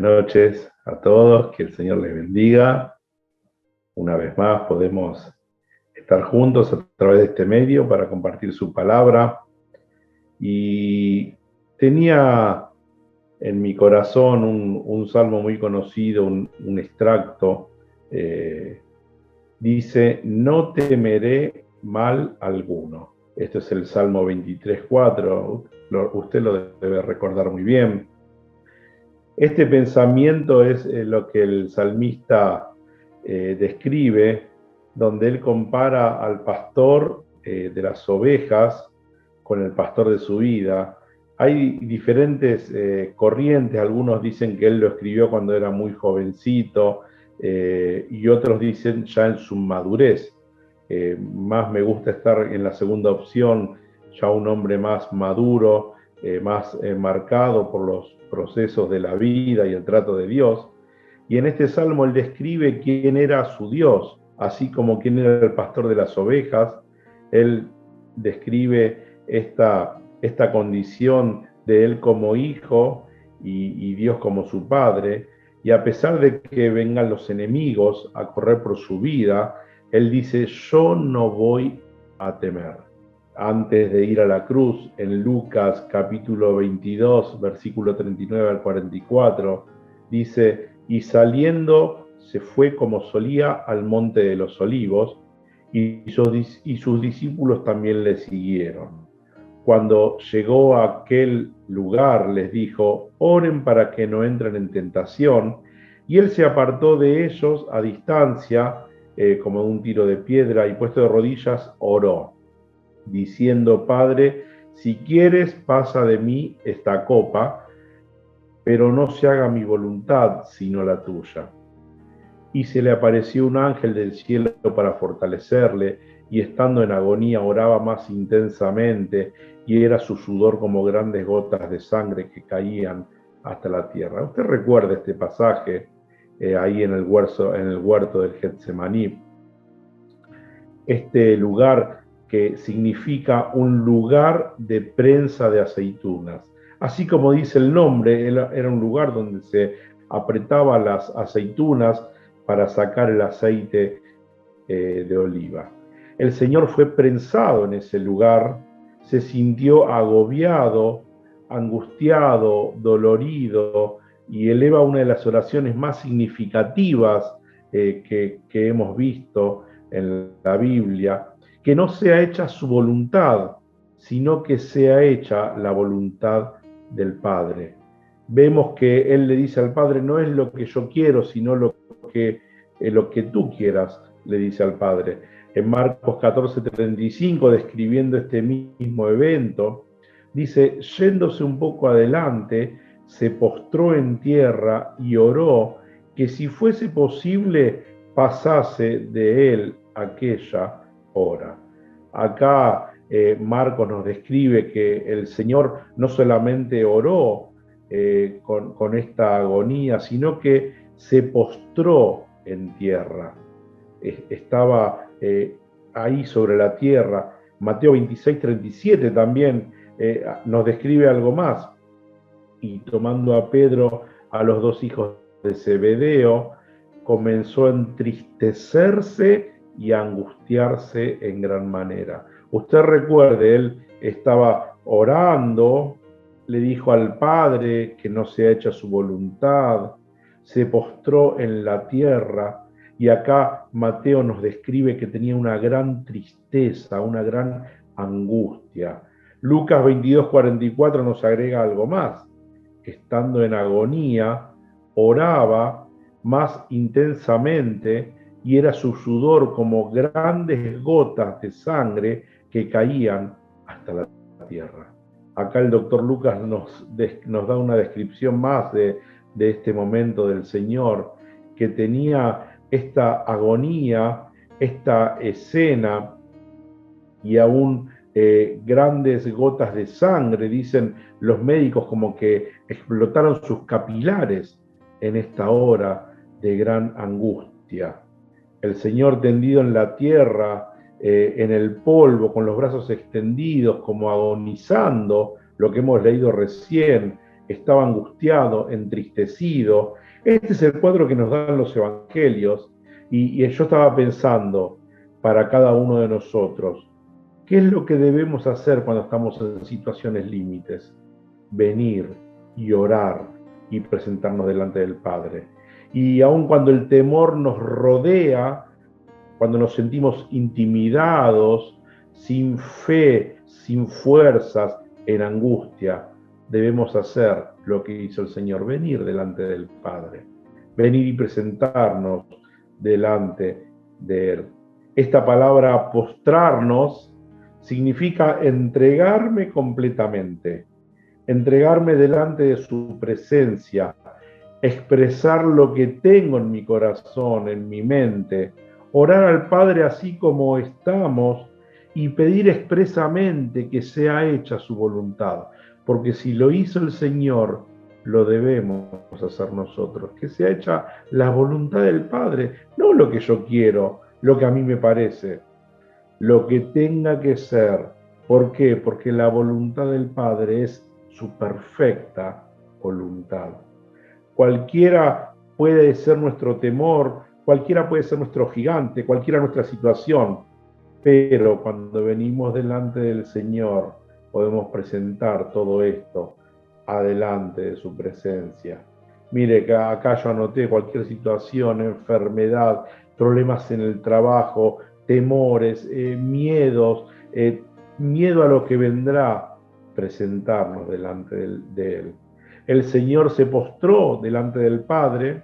noches a todos, que el Señor les bendiga. Una vez más podemos estar juntos a través de este medio para compartir su palabra. Y tenía en mi corazón un salmo muy conocido, un extracto. Dice: no temeré mal alguno. Este es el Salmo 23:4. Usted lo debe recordar muy bien. Este pensamiento es lo que el salmista describe, donde él compara al pastor de las ovejas con el pastor de su vida. Hay diferentes corrientes, algunos dicen que él lo escribió cuando era muy jovencito y otros dicen ya en su madurez. Más me gusta estar en la segunda opción, ya un hombre más maduro, más marcado por los procesos de la vida y el trato de Dios. Y en este salmo él describe quién era su Dios, así como quién era el pastor de las ovejas. Él describe esta condición de él como hijo y Dios como su padre. Y a pesar de que vengan los enemigos a correr por su vida, él dice: yo no voy a temer. Antes de ir a la cruz, en Lucas capítulo 22, versículo 39 al 44, dice: y saliendo se fue como solía al monte de los olivos, y sus discípulos también le siguieron. Cuando llegó a aquel lugar, les dijo: oren para que no entren en tentación. Y él se apartó de ellos a distancia, como un tiro de piedra, y puesto de rodillas, oró, diciendo: Padre, si quieres, pasa de mí esta copa, pero no se haga mi voluntad, sino la tuya. Y se le apareció un ángel del cielo para fortalecerle, y estando en agonía oraba más intensamente, y era su sudor como grandes gotas de sangre que caían hasta la tierra. Usted recuerda este pasaje ahí en el huerto del Getsemaní. Este lugar que significa un lugar de prensa de aceitunas. Así como dice el nombre, era un lugar donde se apretaba las aceitunas para sacar el aceite de oliva. El Señor fue prensado en ese lugar, se sintió agobiado, angustiado, dolorido, y eleva una de las oraciones más significativas que hemos visto en la Biblia: que no sea hecha su voluntad, sino que sea hecha la voluntad del Padre. Vemos que Él le dice al Padre: no es lo que yo quiero, sino lo que tú quieras, le dice al Padre. En Marcos 14:35, describiendo este mismo evento, dice: yéndose un poco adelante, se postró en tierra y oró que si fuese posible pasase de él aquella hora. Acá Marcos nos describe que el Señor no solamente oró con esta agonía, sino que se postró en tierra. Estaba ahí sobre la tierra. Mateo 26:37 también nos describe algo más. Y tomando a Pedro, a los dos hijos de Zebedeo, comenzó a entristecerse y a angustiarse en gran manera. Usted recuerde, él estaba orando, le dijo al Padre que no sea hecha su voluntad, se postró en la tierra, y acá Mateo nos describe que tenía una gran tristeza, una gran angustia. Lucas 22:44 nos agrega algo más: estando en agonía, oraba más intensamente, y era su sudor como grandes gotas de sangre que caían hasta la tierra. Acá el doctor Lucas nos da una descripción más de este momento del Señor, que tenía esta agonía, esta escena, y aún grandes gotas de sangre, dicen los médicos, como que explotaron sus capilares en esta hora de gran angustia. El Señor tendido en la tierra, en el polvo, con los brazos extendidos, como agonizando, lo que hemos leído recién, estaba angustiado, entristecido. Este es el cuadro que nos dan los evangelios y yo estaba pensando para cada uno de nosotros, ¿qué es lo que debemos hacer cuando estamos en situaciones límites? Venir y orar y presentarnos delante del Padre. Y aun cuando el temor nos rodea, cuando nos sentimos intimidados, sin fe, sin fuerzas, en angustia, debemos hacer lo que hizo el Señor, venir delante del Padre, venir y presentarnos delante de Él. Esta palabra postrarnos significa entregarme completamente, entregarme delante de su presencia, expresar lo que tengo en mi corazón, en mi mente, orar al Padre así como estamos y pedir expresamente que sea hecha su voluntad, porque si lo hizo el Señor, lo debemos hacer nosotros, que sea hecha la voluntad del Padre, no lo que yo quiero, lo que a mí me parece, lo que tenga que ser. ¿Por qué? Porque la voluntad del Padre es su perfecta voluntad. Cualquiera puede ser nuestro temor, cualquiera puede ser nuestro gigante, cualquiera nuestra situación, pero cuando venimos delante del Señor podemos presentar todo esto adelante de su presencia. Mire, que acá yo anoté cualquier situación, enfermedad, problemas en el trabajo, temores, miedos, miedo a lo que vendrá, presentarnos delante de Él. El Señor se postró delante del Padre,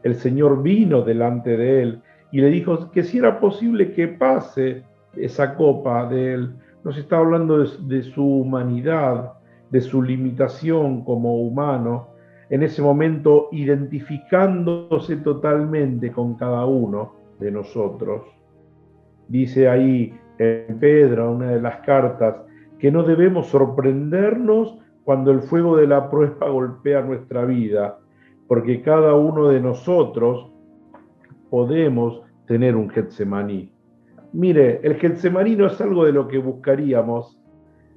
el Señor vino delante de Él y le dijo que si era posible que pase esa copa de Él. Nos está hablando de su humanidad, de su limitación como humano, en ese momento identificándose totalmente con cada uno de nosotros. Dice ahí en Pedro, una de las cartas, que no debemos sorprendernos cuando el fuego de la prueba golpea nuestra vida, porque cada uno de nosotros podemos tener un Getsemaní. Mire, el Getsemaní no es algo de lo que buscaríamos.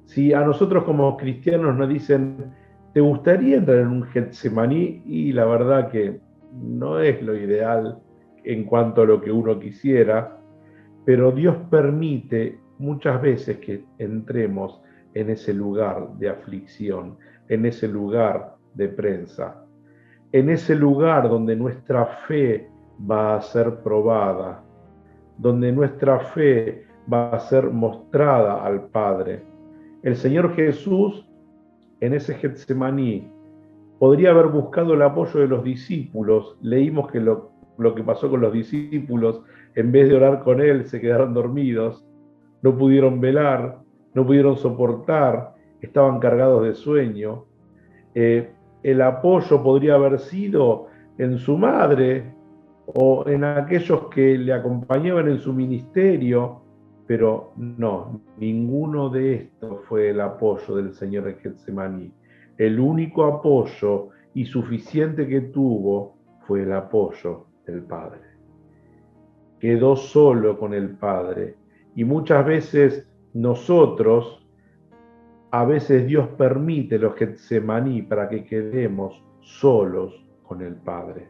Si a nosotros como cristianos nos dicen, ¿te gustaría entrar en un Getsemaní? Y la verdad que no es lo ideal en cuanto a lo que uno quisiera, pero Dios permite muchas veces que entremos en ese lugar de aflicción, en ese lugar de prensa, en ese lugar donde nuestra fe va a ser probada, donde nuestra fe va a ser mostrada al Padre. El Señor Jesús, en ese Getsemaní, podría haber buscado el apoyo de los discípulos. Leímos que lo que pasó con los discípulos, en vez de orar con Él, se quedaron dormidos, no pudieron velar, no pudieron soportar, estaban cargados de sueño. El apoyo podría haber sido en su madre o en aquellos que le acompañaban en su ministerio, pero no, ninguno de estos fue el apoyo del Señor en Getsemaní. El único apoyo y suficiente que tuvo fue el apoyo del Padre. Quedó solo con el Padre. Y muchas veces nosotros, a veces Dios permite los Getsemaní para que quedemos solos con el Padre.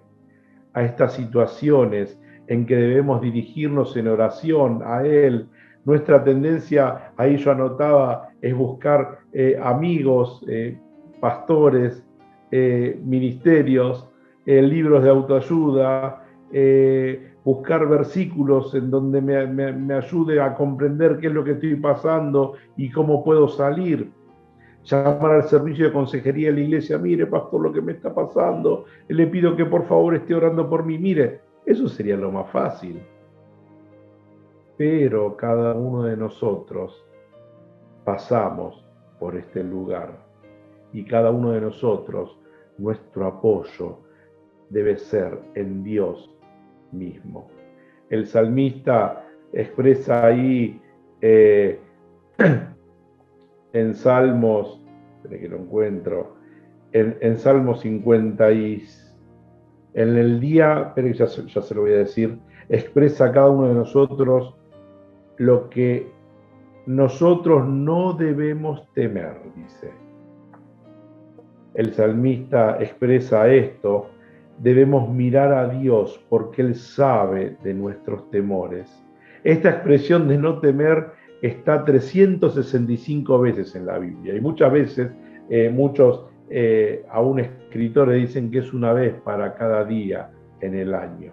A estas situaciones en que debemos dirigirnos en oración a Él. Nuestra tendencia, ahí yo anotaba, es buscar amigos, pastores, ministerios, libros de autoayuda, buscar versículos en donde me ayude a comprender qué es lo que estoy pasando y cómo puedo salir. Llamar al servicio de consejería de la iglesia, mire, pastor, lo que me está pasando, le pido que por favor esté orando por mí. Mire, eso sería lo más fácil. Pero cada uno de nosotros pasamos por este lugar y cada uno de nosotros, nuestro apoyo debe ser en Dios mismo. El salmista expresa ahí en Salmos, espere que lo encuentro, en Salmos 50 y en el día, espere que ya se lo voy a decir, expresa a cada uno de nosotros lo que nosotros no debemos temer, dice. El salmista expresa esto: debemos mirar a Dios porque Él sabe de nuestros temores. Esta expresión de no temer está 365 veces en la Biblia y muchas veces, muchos aún escritores dicen que es una vez para cada día en el año.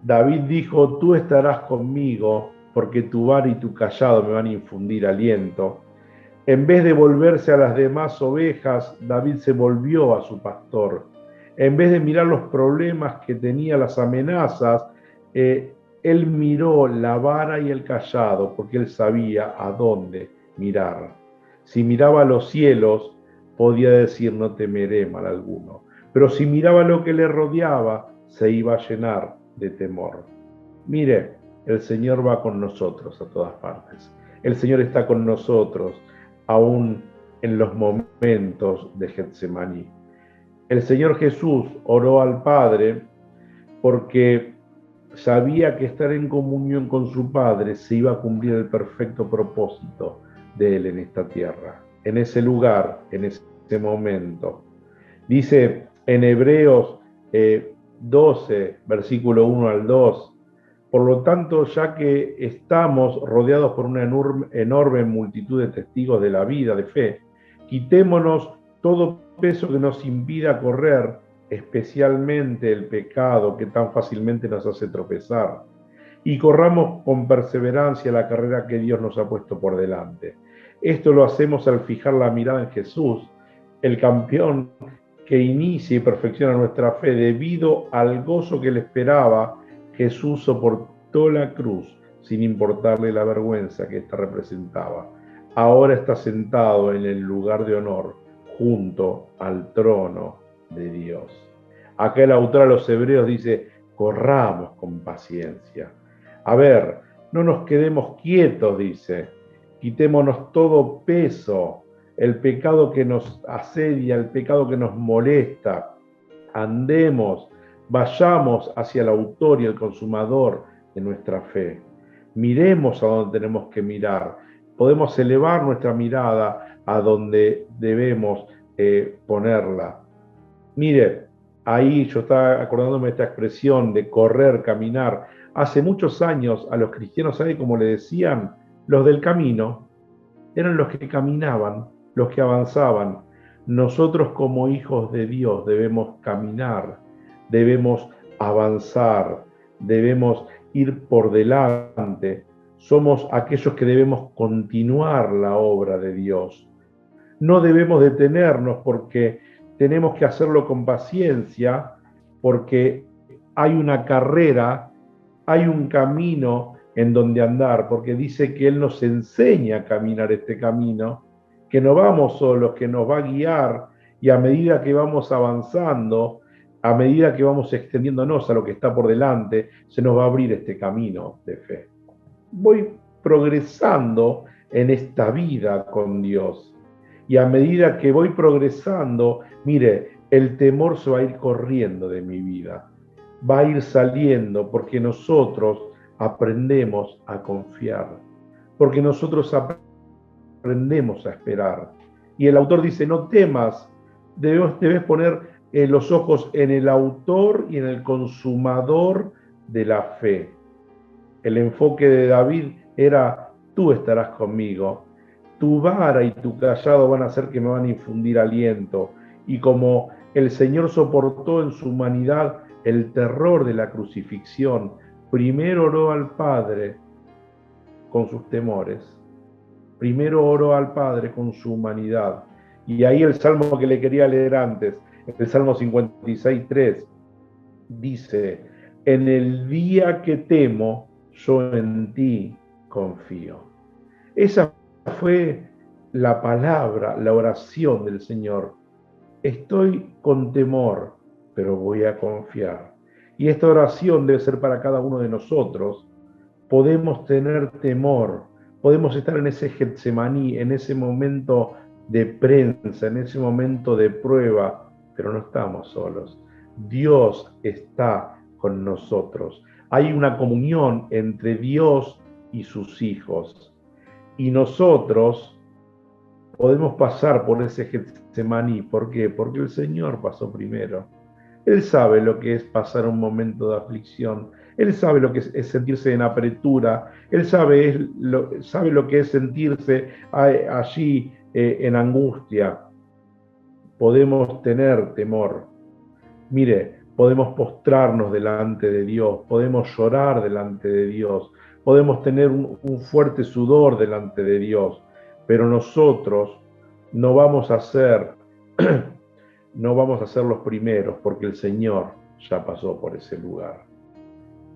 David dijo: tú estarás conmigo porque tu vara y tu cayado me van a infundir aliento. En vez de volverse a las demás ovejas, David se volvió a su pastor. En vez de mirar los problemas que tenía, las amenazas, él miró la vara y el cayado, porque él sabía a dónde mirar. Si miraba a los cielos, podía decir: no temeré mal alguno. Pero si miraba lo que le rodeaba, se iba a llenar de temor. Mire, el Señor va con nosotros a todas partes. El Señor está con nosotros aún en los momentos de Getsemaní. El Señor Jesús oró al Padre porque sabía que estar en comunión con su Padre se iba a cumplir el perfecto propósito de Él en esta tierra, en ese lugar, en ese momento. Dice en Hebreos 12, versículo 1 al 2, por lo tanto, ya que estamos rodeados por una enorme multitud de testigos de la vida, de fe, quitémonos todo peso que nos impida correr, especialmente el pecado que tan fácilmente nos hace tropezar, y corramos con perseverancia la carrera que Dios nos ha puesto por delante. Esto lo hacemos al fijar la mirada en Jesús, el campeón que inicia y perfecciona nuestra fe. Debido al gozo que le esperaba, Jesús soportó la cruz sin importarle la vergüenza que ésta representaba. Ahora está sentado en el lugar de honor junto al trono de Dios. Acá el autor a los Hebreos dice: corramos con paciencia. A ver, no nos quedemos quietos, dice. Quitémonos todo peso, el pecado que nos asedia, el pecado que nos molesta. Andemos, vayamos hacia el autor y el consumador de nuestra fe. Miremos a donde tenemos que mirar. Podemos elevar nuestra mirada a donde debemos ponerla. Mire, ahí yo estaba acordándome de esta expresión de correr, caminar. Hace muchos años a los cristianos, ¿sabe cómo le decían? Los del camino. Eran los que caminaban, los que avanzaban. Nosotros como hijos de Dios debemos caminar, debemos avanzar, debemos ir por delante. Somos aquellos que debemos continuar la obra de Dios. No debemos detenernos porque tenemos que hacerlo con paciencia, porque hay una carrera, hay un camino en donde andar, porque dice que Él nos enseña a caminar este camino, que no vamos solos, que nos va a guiar, y a medida que vamos avanzando, a medida que vamos extendiéndonos a lo que está por delante, se nos va a abrir este camino de fe. Voy progresando en esta vida con Dios. Y a medida que voy progresando, mire, el temor se va a ir corriendo de mi vida. Va a ir saliendo porque nosotros aprendemos a confiar, porque nosotros aprendemos a esperar. Y el autor dice: no temas, debes poner los ojos en el autor y en el consumador de la fe. El enfoque de David era: tú estarás conmigo, tu vara y tu cayado van a hacer que me van a infundir aliento. Y como el Señor soportó en su humanidad el terror de la crucifixión, primero oró al Padre con sus temores, primero oró al Padre con su humanidad. Y ahí el salmo que le quería leer antes, el Salmo 56:3, dice: en el día que temo, yo en ti confío. Esa fue la palabra, la oración del Señor. Estoy con temor, pero voy a confiar. Y esta oración debe ser para cada uno de nosotros. Podemos tener temor, podemos estar en ese Getsemaní, en ese momento de prensa, en ese momento de prueba, pero no estamos solos. Dios está con nosotros. Hay una comunión entre Dios y sus hijos. Y nosotros podemos pasar por ese Getsemaní. ¿Por qué? Porque el Señor pasó primero. Él sabe lo que es pasar un momento de aflicción. Él sabe lo que es sentirse en apretura. Él sabe lo que es sentirse allí en angustia. Podemos tener temor. Mire, podemos postrarnos delante de Dios, podemos llorar delante de Dios, podemos tener un fuerte sudor delante de Dios, pero nosotros no vamos a ser, no vamos a ser los primeros, porque el Señor ya pasó por ese lugar.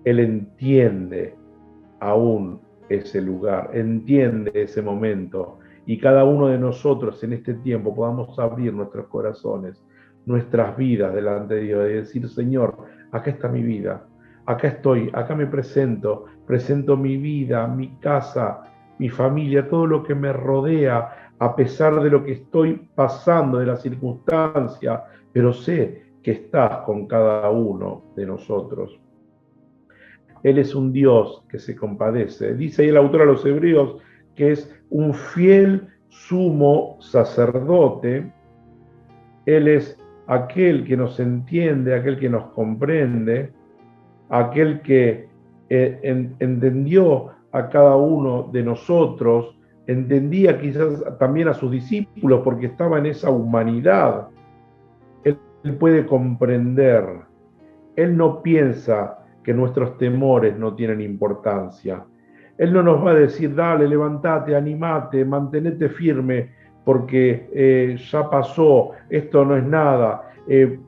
Él entiende aún ese lugar, entiende ese momento, y cada uno de nosotros en este tiempo podamos abrir nuestros corazones, nuestras vidas delante de Dios y decir: Señor, acá está mi vida, acá estoy, acá me presento mi vida, mi casa, mi familia, todo lo que me rodea, a pesar de lo que estoy pasando, de la circunstancia, pero sé que estás con cada uno de nosotros. Él es un Dios que se compadece. Dice ahí el autor a los Hebreos que es un fiel sumo sacerdote. Él es aquel que nos entiende, aquel que nos comprende, aquel que entendió a cada uno de nosotros, entendía quizás también a sus discípulos porque estaba en esa humanidad. Él puede comprender. Él no piensa que nuestros temores no tienen importancia. Él no nos va a decir: dale, levantate, animate, mantenete firme, porque ya pasó, esto no es nada,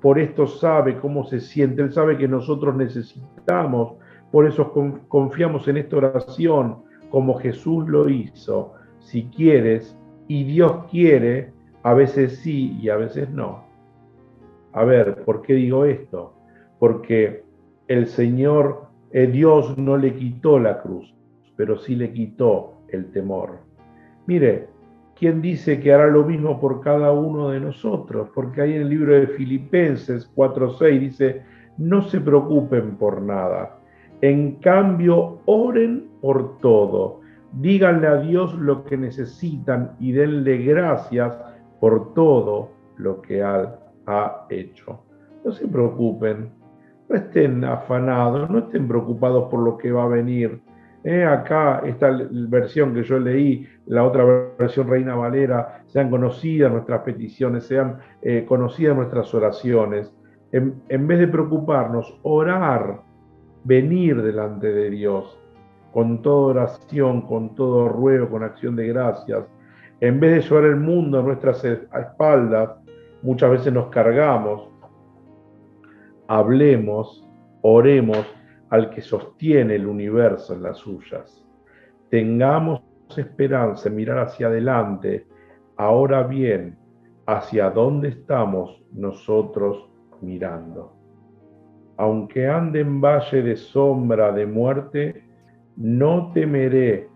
por esto sabe cómo se siente, Él sabe que nosotros necesitamos, por eso confiamos en esta oración, como Jesús lo hizo. Si quieres, y Dios quiere, a veces sí y a veces no. A ver, ¿por qué digo esto? Porque el Señor, Dios no le quitó la cruz, pero sí le quitó el temor. Mire, ¿quién dice que hará lo mismo por cada uno de nosotros? Porque ahí en el libro de Filipenses 4:6 dice: no se preocupen por nada. En cambio, oren por todo. Díganle a Dios lo que necesitan y denle gracias por todo lo que ha hecho. No se preocupen, no estén afanados, no estén preocupados por lo que va a venir. Acá esta versión que yo leí, la otra versión Reina Valera: sean conocidas nuestras peticiones, sean conocidas nuestras oraciones. En vez de preocuparnos, orar, venir delante de Dios con toda oración, con todo ruego, con acción de gracias. En vez de llevar el mundo a nuestras espaldas, muchas veces nos cargamos. Hablemos, oremos al que sostiene el universo en las suyas. Tengamos esperanza en mirar hacia adelante. Ahora bien, ¿hacia dónde estamos nosotros mirando? Aunque ande en valle de sombra de muerte, no temeré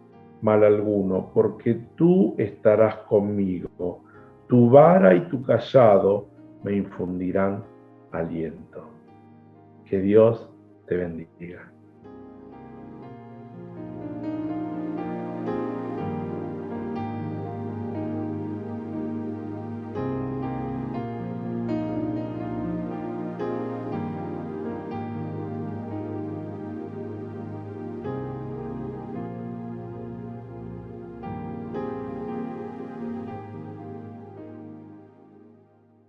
mal alguno, porque tú estarás conmigo. Tu vara y tu cayado me infundirán aliento. Que Dios te bendiga.